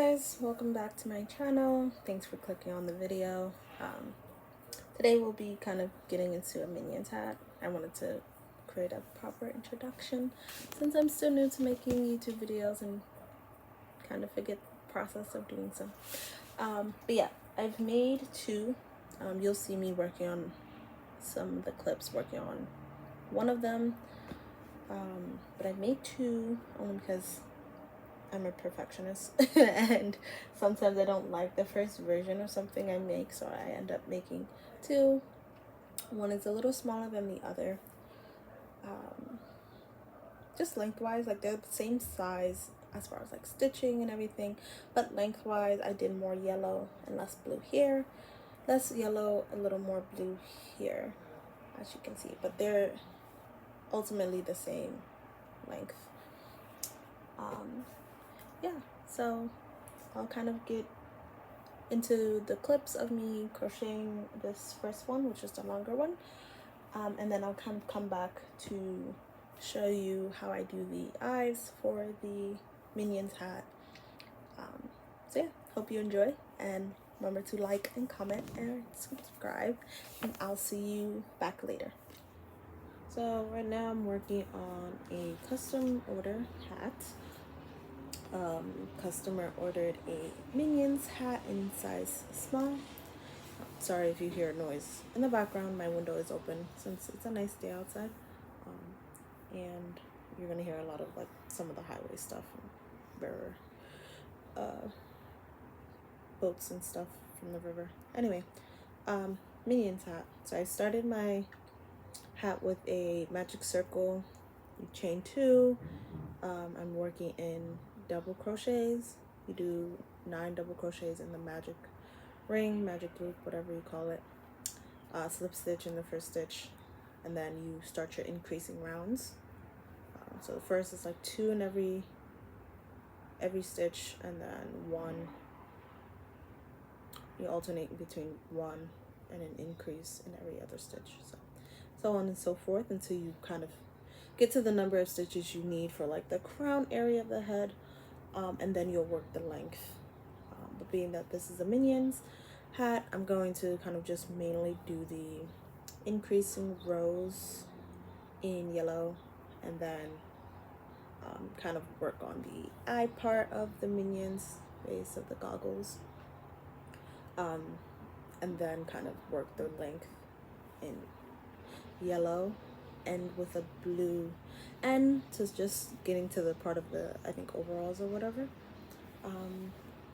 guys, welcome back to my channel. Thanks for clicking on the video. Today we'll be kind of getting into a Minions hat. I wanted to create a proper introduction since I'm still new to making YouTube videos and kind of forget the process of doing so. But yeah, I've made two. You'll see me working on some of the clips, working on one of them. But I made two only because I'm a perfectionist and sometimes I don't like the first version of something I make, so I end up making two. One is a little smaller than the other, just lengthwise, like they're the same size as far as like stitching and everything, but lengthwise I did more yellow and less blue here, less yellow, a little more blue here, as you can see, but they're ultimately the same length. Yeah, so I'll kind of get into the clips of me crocheting this first one, which is the longer one, and then I'll kind of come back to show you how I do the eyes for the Minions hat. So yeah, hope you enjoy, and remember to like and comment and subscribe, and I'll see you back later. So right now I'm working on a custom order hat. Customer ordered a Minions hat in size small. Sorry if you hear noise in the background. My window is open since it's a nice day outside, and you're gonna hear a lot of like some of the highway stuff and river, boats and stuff from the river. Anyway, Minions hat. So I started my hat with a magic circle. You chain two. I'm working in double crochets. You do 9 double crochets in the magic ring, magic loop, whatever you call it. Slip stitch in the first stitch, and then you start your increasing rounds. So the first is like 2 in every stitch, and then 1. You alternate between 1 and an increase in every other stitch. So on and so forth until you kind of get to the number of stitches you need for like the crown area of the head, and then you'll work the length. But being that this is a Minions hat, I'm going to kind of just mainly do the increasing rows in yellow, and then kind of work on the eye part of the Minions base of the goggles, and then kind of work the length in yellow and with a blue end to just getting to the part of the, I think, overalls or whatever.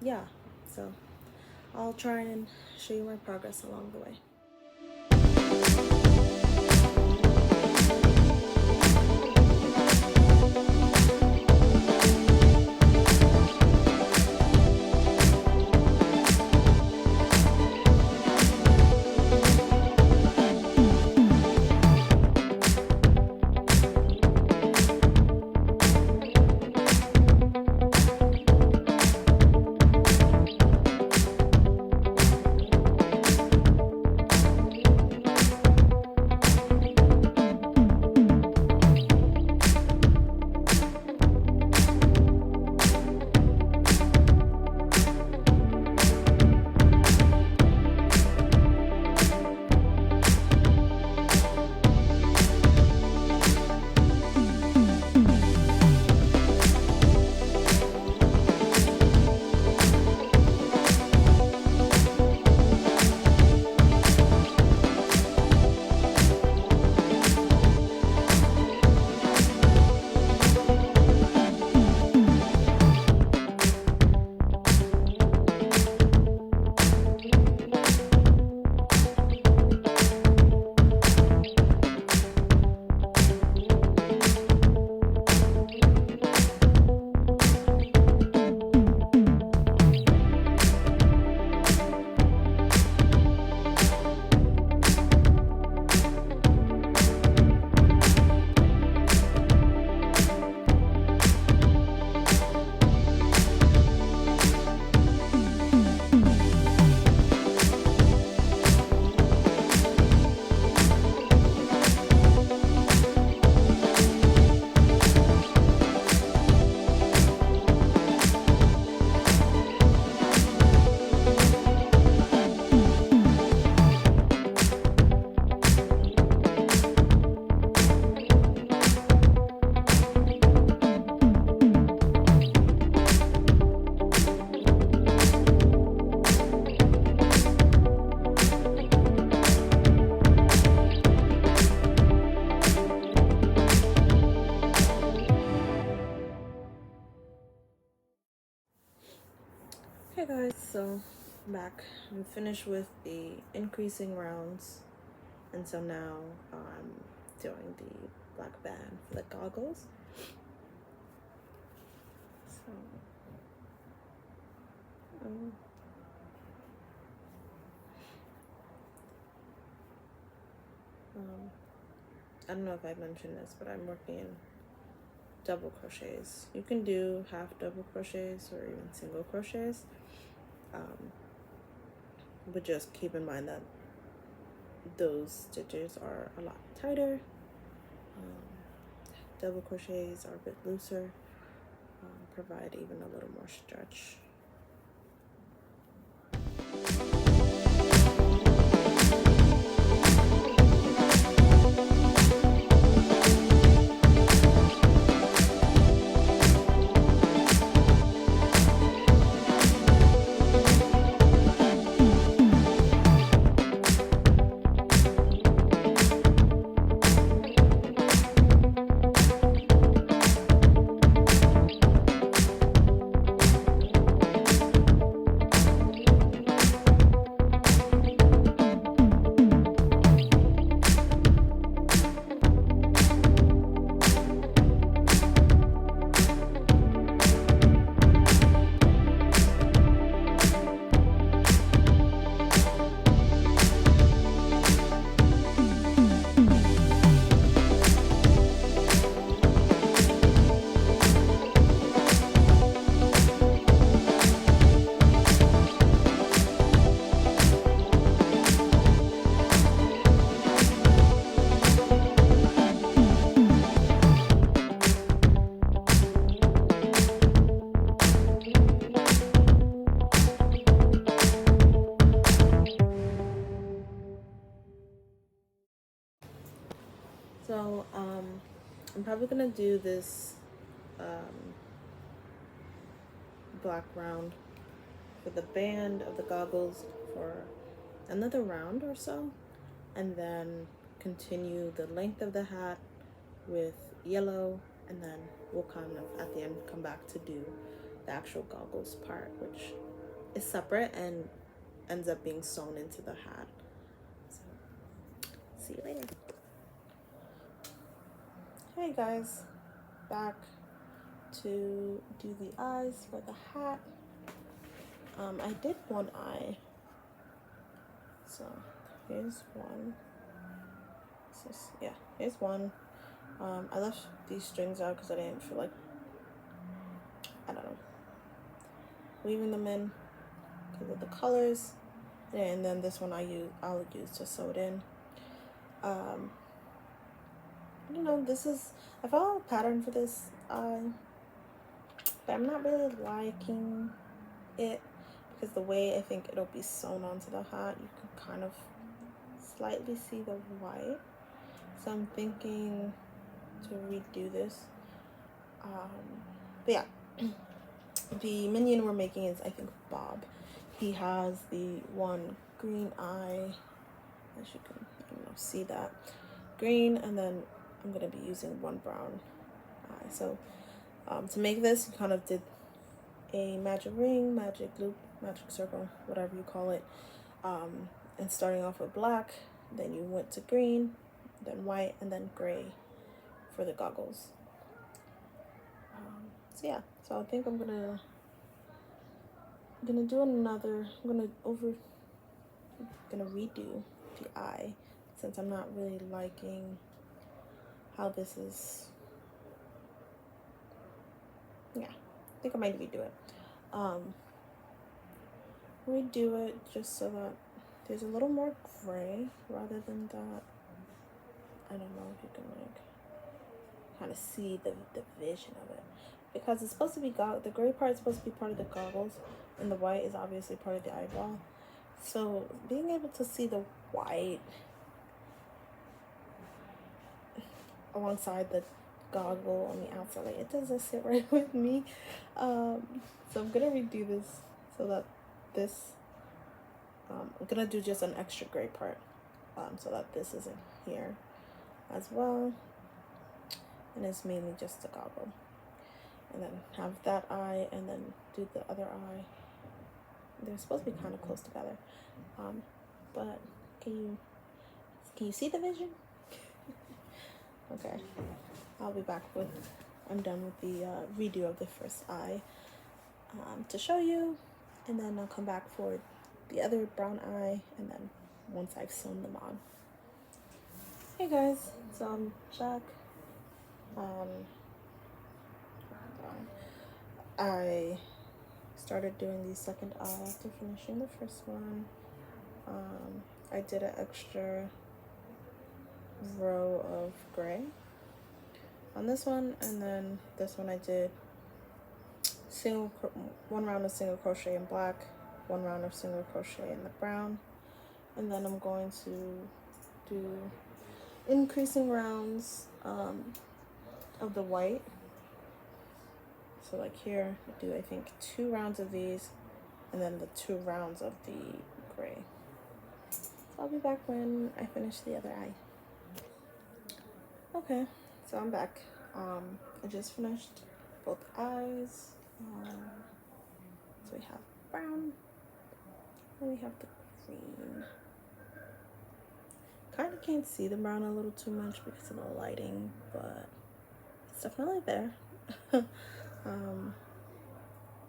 Yeah, so I'll try and show you my progress along the way. Hey guys, so I'm back. I'm finished with the increasing rounds, and so now I'm doing the black band for the goggles. So I don't know if I mentioned this, but I'm working in double crochets. You can do half double crochets or even single crochets, but just keep in mind that those stitches are a lot tighter. Double crochets are a bit looser, provide even a little more stretch. So I'm probably gonna do this black round for the band of the goggles for another round or so, and then continue the length of the hat with yellow, and then we'll kind of at the end come back to do the actual goggles part, which is separate and ends up being sewn into the hat. So see you later. Hey guys, back to do the eyes for the hat. I did one eye, so here's one. Here's one. I left these strings out because I didn't feel like, I don't know, weaving them in because of the colors. And then this one I'll use to sew it in. I don't know, I follow a pattern for this eye, but I'm not really liking it because the way I think it'll be sewn onto the hat, you can kind of slightly see the white. So I'm thinking to redo this. But yeah, the minion we're making is, I think, Bob. He has the one green eye, as you can, see that green, and then I'm gonna be using one brown eye. So to make this, you kind of did a magic ring, magic loop, magic circle, whatever you call it, and starting off with black, then you went to green, then white, and then gray for the goggles. So yeah, so I think I'm gonna do another, I'm gonna redo the eye, since I'm not really liking how this is. Yeah, I think I might redo it. Redo it just so that there's a little more gray rather than that. I don't know if you can like kind of see the vision of it, because it's supposed to be the gray part is supposed to be part of the goggles, and the white is obviously part of the eyeball. So being able to see the white alongside the goggle on the outside, like, it doesn't sit right with me. So I'm gonna redo this so that this I'm gonna do just an extra gray part, so that this isn't here as well, and it's mainly just the goggle, and then have that eye and then do the other eye they're supposed to be kind of close together. But can you see the vision? Okay, I'll be back when I'm done with the redo of the first eye to show you, and then I'll come back for the other brown eye, and then once I've sewn them on. Hey guys, so I'm back. I started doing the second eye after finishing the first one. I did an extra row of gray on this one, and then this one I did one round of single crochet in black, one round of single crochet in the brown, and then I'm going to do increasing rounds of the white. So like here I do, I think, 2 rounds of these, and then the 2 rounds of the gray. So I'll be back when I finish the other eye. Okay, so I'm back. I just finished both eyes. So we have brown, and we have the green. Kind of can't see the brown a little too much because of the lighting, but it's definitely there.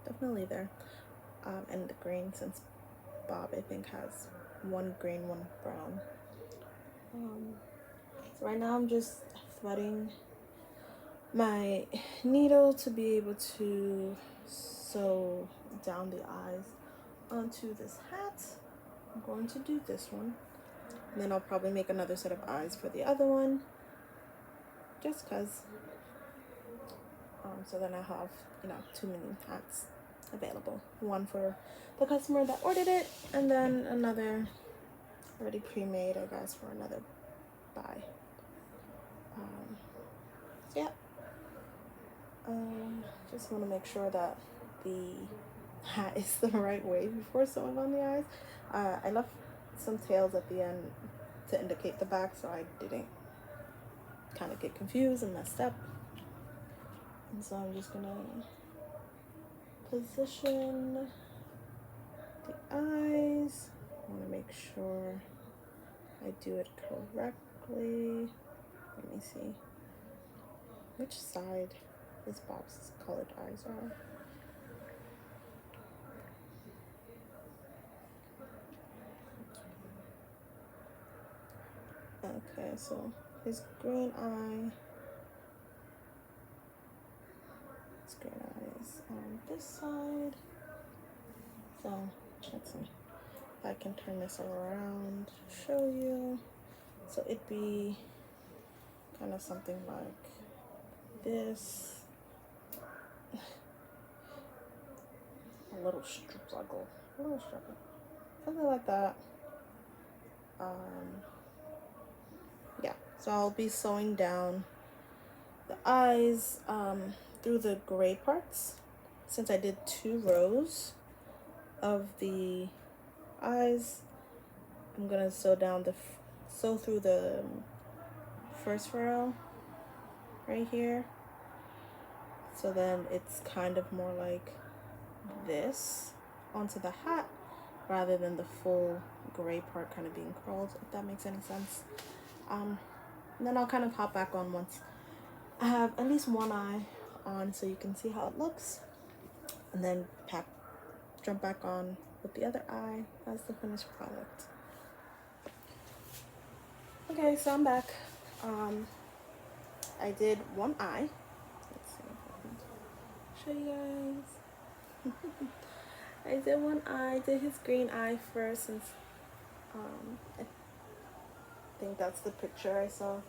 Definitely there. And the green, since Bob I think has 1 green, 1 brown. So right now I'm just threading my needle to be able to sew down the eyes onto this hat. I'm going to do this one, and then I'll probably make another set of eyes for the other one, just cause. So then I have, 2 mini hats available. One for the customer that ordered it, and then another already pre-made, I guess, for another buy. So yeah. Just want to make sure that the hat is the right way before sewing on the eyes. I left some tails at the end to indicate the back, so I didn't kind of get confused and messed up. And so I'm just gonna position the eyes. I want to make sure I do it correctly. Let me see. Which side this Bob's colored eyes are? Okay, so his green eye. His green eye is on this side. So let's see if I can turn this around to show you. So it'd be kind of something like this. A little struggle, something like that. Yeah, so I'll be sewing down the eyes through the gray parts. Since I did 2 rows of the eyes, I'm gonna sew through the first row right here. So then it's kind of more like this onto the hat rather than the full gray part kind of being curled, if that makes any sense. And then I'll kind of hop back on once I have at least one eye on, so you can see how it looks, and then jump back on with the other eye as the finished product. Okay, so I'm back. I did one eye. Let's see if I can show you guys. I did one eye, did his green eye first, since I think that's the picture I saw.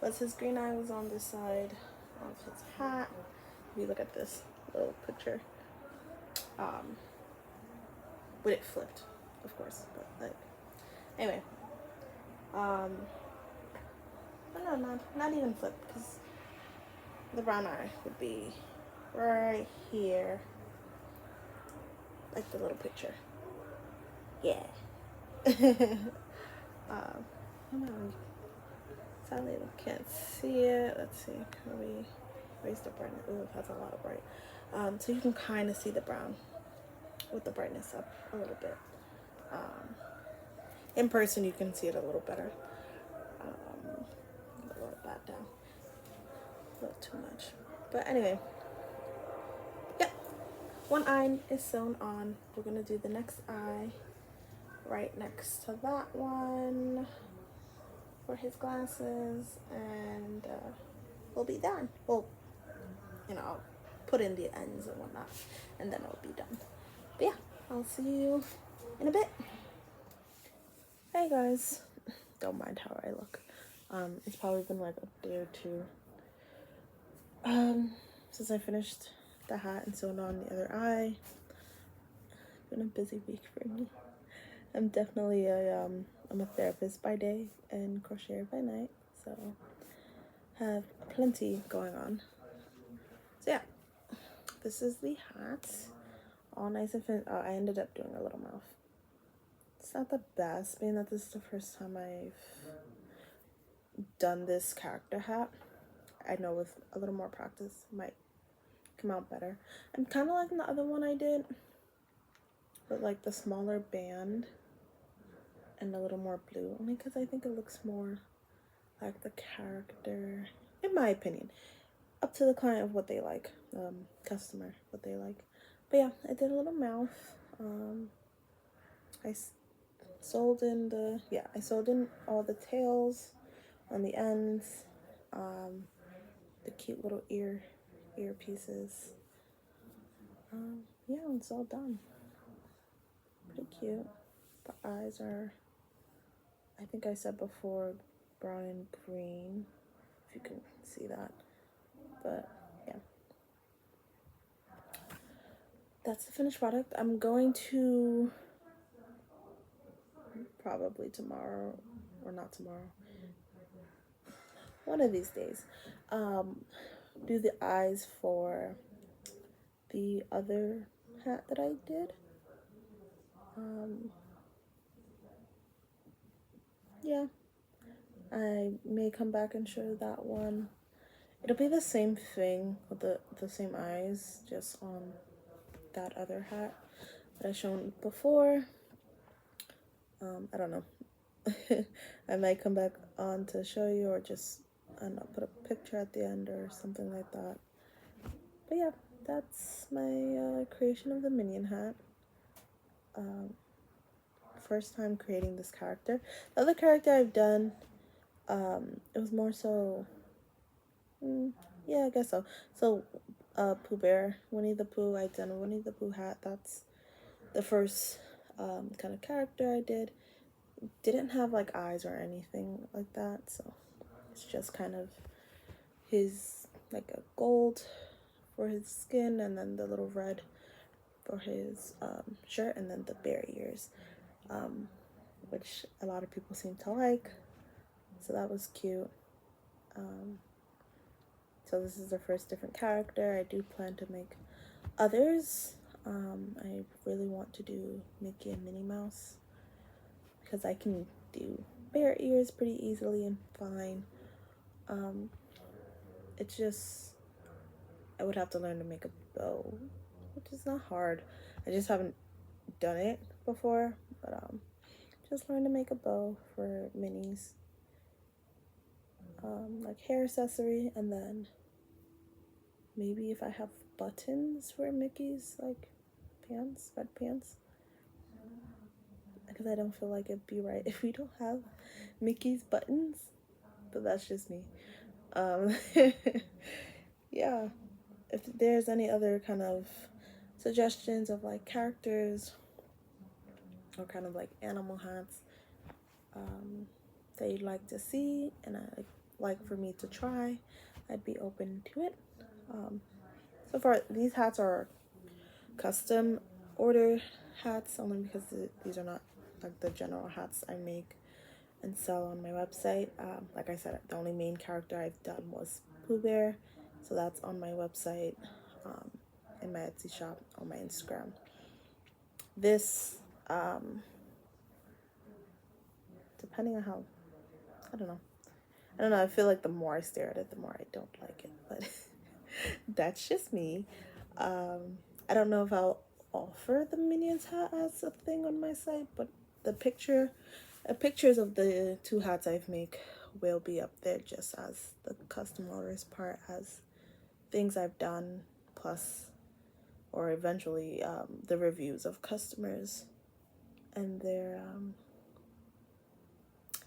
But his green eye was on this side of his hat. If you look at this little picture, but it flipped, of course. But like, anyway, no, not even flipped, because the brown eye would be right here, like the little picture. Yeah. Sadly, we can't see it. Let's see. Can we raise the brightness? Ooh, that's a lot of bright. So you can kind of see the brown. with the brightness up a little bit. In person, you can see it a little better. Lower that down a little too much. But anyway, yeah, one eye is sewn on. We're gonna do the next eye right next to that one for his glasses, and we'll be done. Well, you know, I'll put in the ends and whatnot, and then it'll be done. But yeah, I'll see you in a bit. Hey guys, don't mind how I look. It's probably been like a day or two since I finished the hat and sewn on the other eye. It's been a busy week for me. I'm definitely I'm a therapist by day and crocheter by night, so have plenty going on. So yeah, this is the hat, all nice and fit. Oh, I ended up doing a little mouth. It's not the best, being that this is the first time I've done this character hat. I know with a little more practice it might come out better. I'm kind of liking the other one I did, but like the smaller band and a little more blue, only because I think it looks more like the character, in my opinion. Up to the client of what they like, customer, what they like. But yeah, I did a little mouth. I sold in all the tails on the ends, the cute little ear pieces. Yeah, it's all done. Pretty cute. The eyes are, I think I said before, brown and green, if you can see that. But yeah, that's the finished product. I'm going to probably tomorrow, or not tomorrow, one of these days, do the eyes for the other hat that I did. Yeah, I may come back and show that one. It'll be the same thing with the same eyes, just on that other hat that I shown before. I don't know. I might come back on to show you, or just, I don't know, put a picture at the end or something like that. But yeah, that's my creation of the Minion hat. First time creating this character. The other character I've done, it was more so, yeah, I guess so. So, Pooh Bear, Winnie the Pooh, I done a Winnie the Pooh hat. That's the first kind of character I did. Didn't have like eyes or anything like that, so it's just kind of his, like a gold for his skin, and then the little red for his shirt, and then the bear ears, which a lot of people seem to like, so that was cute. So this is the first different character. I do plan to make others. I really want to do Mickey and Minnie Mouse, because I can do bear ears pretty easily and fine. It's just, I would have to learn to make a bow, which is not hard. I just haven't done it before, but just learn to make a bow for Minnie's, like hair accessory, and then maybe if I have buttons for Mickey's, like pants, red pants, because I don't feel like it'd be right if we don't have Mickey's buttons, but that's just me. Yeah, if there's any other kind of suggestions of like characters or kind of like animal hats that you'd like to see and I'd like for me to try, I'd be open to it. So far, these hats are custom order hats, only because these are not like the general hats I make and sell on my website. Like I said, the only main character I've done was Pooh Bear, so that's on my website, in my Etsy shop, on my Instagram. This, depending on how, I don't know, I feel like the more I stare at it, the more I don't like it, but that's just me. I don't know if I'll offer the Minions hat as a thing on my site, but the pictures of the 2 hats I've make will be up there just as the custom orders part, as things I've done, plus or eventually the reviews of customers and their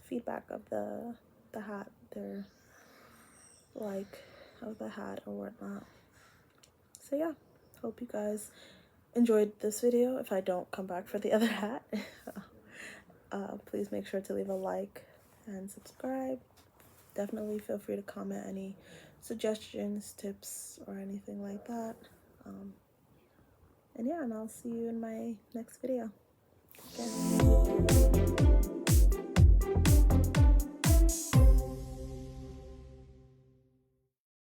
feedback of the hat, their like of the hat or whatnot. So yeah, hope you guys enjoyed this video. If I don't come back for the other hat, please make sure to leave a like and subscribe. Definitely feel free to comment any suggestions, tips, or anything like that. And yeah, and I'll see you in my next video. Again.